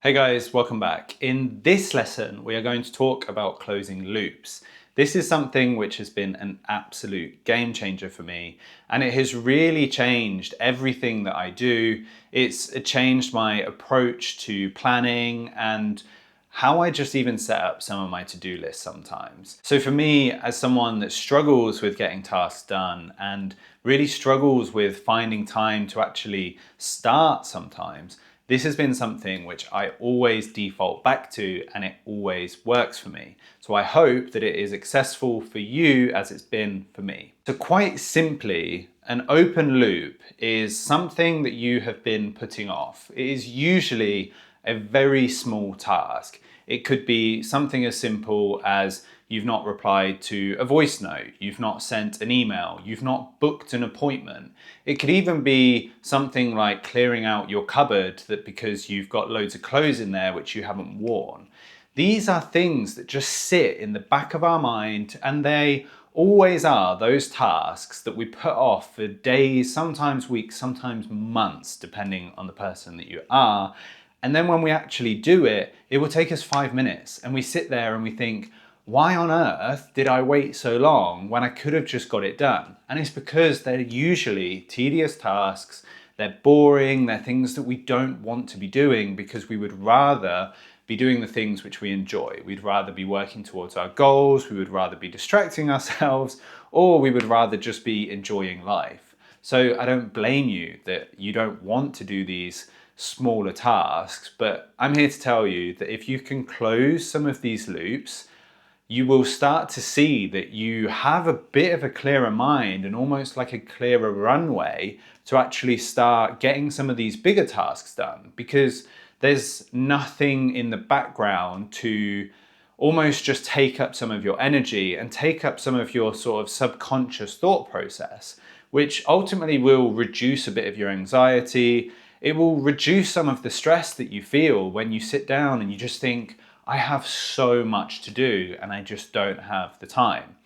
Hey guys, welcome back. In this lesson, we are going to talk about closing loops. This is something which has been an absolute game changer for me, and it has really changed everything that I do. It's changed my approach to planning and how I just even set up some of my to-do lists sometimes. So for me, as someone that struggles with getting tasks done and really struggles with finding time to actually start sometimes, this has been something which I always default back to, and it always works for me. So I hope that it is accessible for you as it's been for me. So quite simply, an open loop is something that you have been putting off. It is usually a very small task. It could be something as simple as you've not replied to a voice note, you've not sent an email, you've not booked an appointment. It could even be something like clearing out your cupboard that because you've got loads of clothes in there which you haven't worn. These are things that just sit in the back of our mind, and they always are those tasks that we put off for days, sometimes weeks, sometimes months, depending on the person that you are. And then when we actually do it, it will take us 5 minutes, and we sit there and we think, why on earth did I wait so long when I could have just got it done? And it's because they're usually tedious tasks, they're boring, they're things that we don't want to be doing because we would rather be doing the things which we enjoy. We'd rather be working towards our goals, we would rather be distracting ourselves, or we would rather just be enjoying life. So I don't blame you that you don't want to do these smaller tasks, but I'm here to tell you that if you can close some of these loops, you will start to see that you have a bit of a clearer mind and almost like a clearer runway to actually start getting some of these bigger tasks done, because there's nothing in the background to almost just take up some of your energy and take up some of your sort of subconscious thought process, which ultimately will reduce a bit of your anxiety. It will reduce some of the stress that you feel when you sit down and you just think, I have so much to do and I just don't have the time.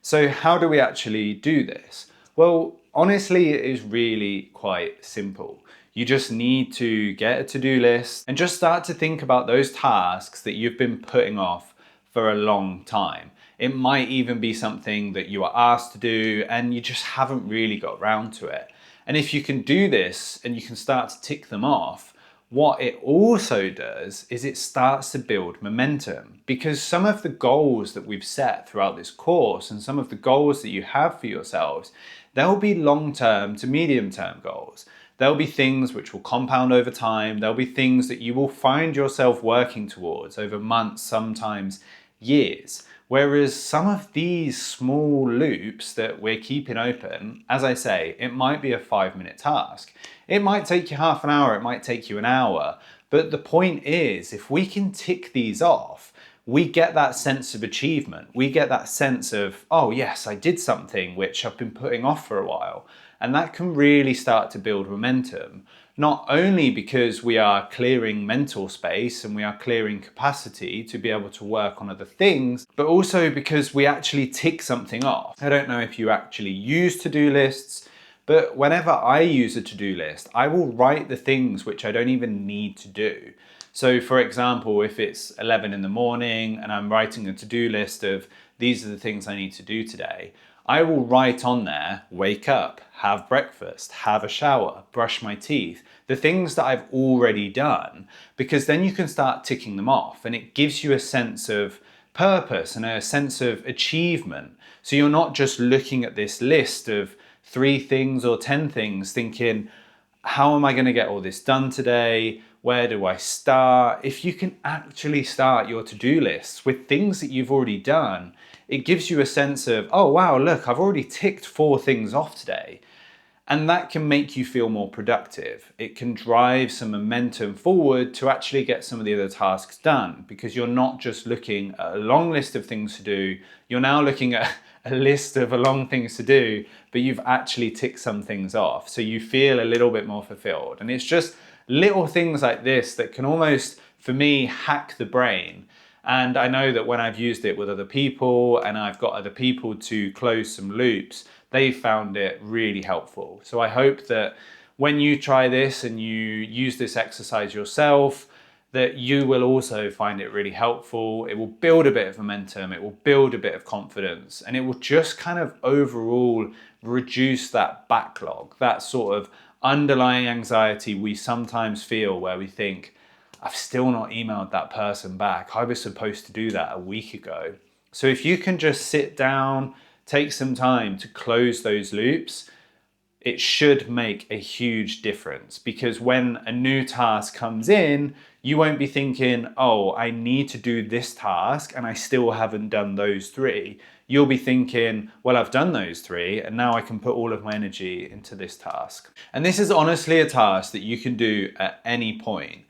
So how do we actually do this? Well, honestly, it is really quite simple. You just need to get a to-do list and just start to think about those tasks that you've been putting off for a long time. It might even be something that you are asked to do and you just haven't really got around to it. And if you can do this and you can start to tick them off, what it also does is it starts to build momentum, because some of the goals that we've set throughout this course and some of the goals that you have for yourselves, they'll be long-term to medium-term goals. There'll be things which will compound over time. There'll be things that you will find yourself working towards over months, sometimes years. Whereas some of these small loops that we're keeping open, as I say, it might be a 5-minute task. It might take you half an hour, it might take you an hour. But the point is, if we can tick these off, we get that sense of achievement. We get that sense of, oh yes, I did something which I've been putting off for a while. And that can really start to build momentum, not only because we are clearing mental space and we are clearing capacity to be able to work on other things, but also because we actually tick something off. I don't know if you actually use to-do lists, but whenever I use a to-do list, I will write the things which I don't even need to do. So for example, if it's 11 in the morning and I'm writing a to-do list of these are the things I need to do today, I will write on there, wake up, have breakfast, have a shower, brush my teeth, the things that I've already done, because then you can start ticking them off and it gives you a sense of purpose and a sense of achievement. So you're not just looking at this list of 3 things or 10 things thinking, how am I going to get all this done today? Where do I start? If you can actually start your to-do lists with things that you've already done, it gives you a sense of, oh wow, look, I've already ticked 4 things off today. And that can make you feel more productive. It can drive some momentum forward to actually get some of the other tasks done, because you're not just looking at a long list of things to do, you're now looking at a list of long things to do, but you've actually ticked some things off. So you feel a little bit more fulfilled. And it's just little things like this that can almost, for me, hack the brain. And I know that when I've used it with other people and I've got other people to close some loops, they found it really helpful. So I hope that when you try this and you use this exercise yourself, that you will also find it really helpful. It will build a bit of momentum, it will build a bit of confidence, and it will just kind of overall reduce that backlog, that sort of underlying anxiety we sometimes feel where we think, I've still not emailed that person back. I was supposed to do that a week ago. So if you can just sit down, take some time to close those loops, it should make a huge difference, because when a new task comes in, you won't be thinking, oh, I need to do this task and I still haven't done those three. You'll be thinking, well, I've done those three and now I can put all of my energy into this task. And this is honestly a task that you can do at any point.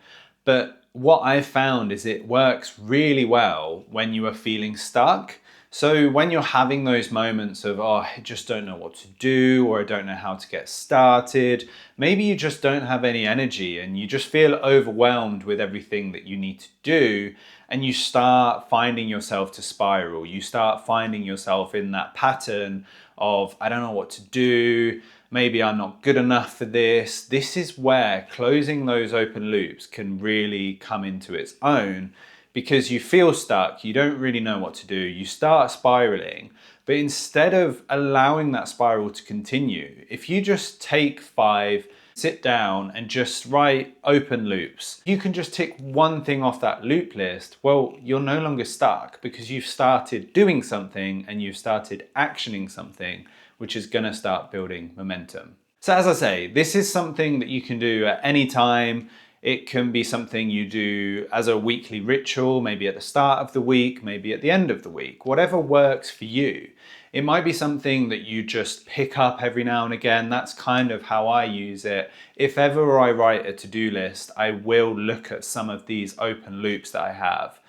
But what I've found is it works really well when you are feeling stuck. So when you're having those moments of, oh, I just don't know what to do, or I don't know how to get started, maybe you just don't have any energy and you just feel overwhelmed with everything that you need to do, and you start finding yourself to spiral. You start finding yourself in that pattern of, I don't know what to do, maybe I'm not good enough for this. This is where closing those open loops can really come into its own, because you feel stuck, you don't really know what to do, you start spiraling. But instead of allowing that spiral to continue, if you just take 5, sit down and just write open loops, you can just tick one thing off that loop list. Well, you're no longer stuck because you've started doing something and you've started actioning something, which is going to start building momentum. So as I say, this is something that you can do at any time. It can be something you do as a weekly ritual, maybe at the start of the week, maybe at the end of the week, whatever works for you. It might be something that you just pick up every now and again. That's kind of how I use it. If ever I write a to-do list, I will look at some of these open loops that I have.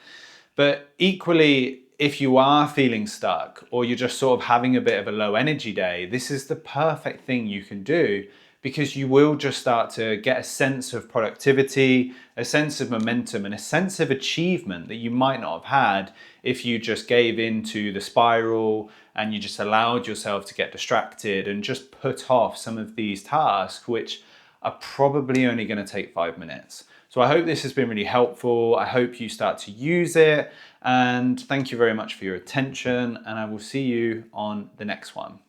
But equally, if you are feeling stuck or you're just sort of having a bit of a low energy day, this is the perfect thing you can do, because you will just start to get a sense of productivity, a sense of momentum, and a sense of achievement that you might not have had if you just gave into the spiral and you just allowed yourself to get distracted and just put off some of these tasks, which are probably only going to take 5 minutes. So I hope this has been really helpful. I hope you start to use it. And thank you very much for your attention. And I will see you on the next one.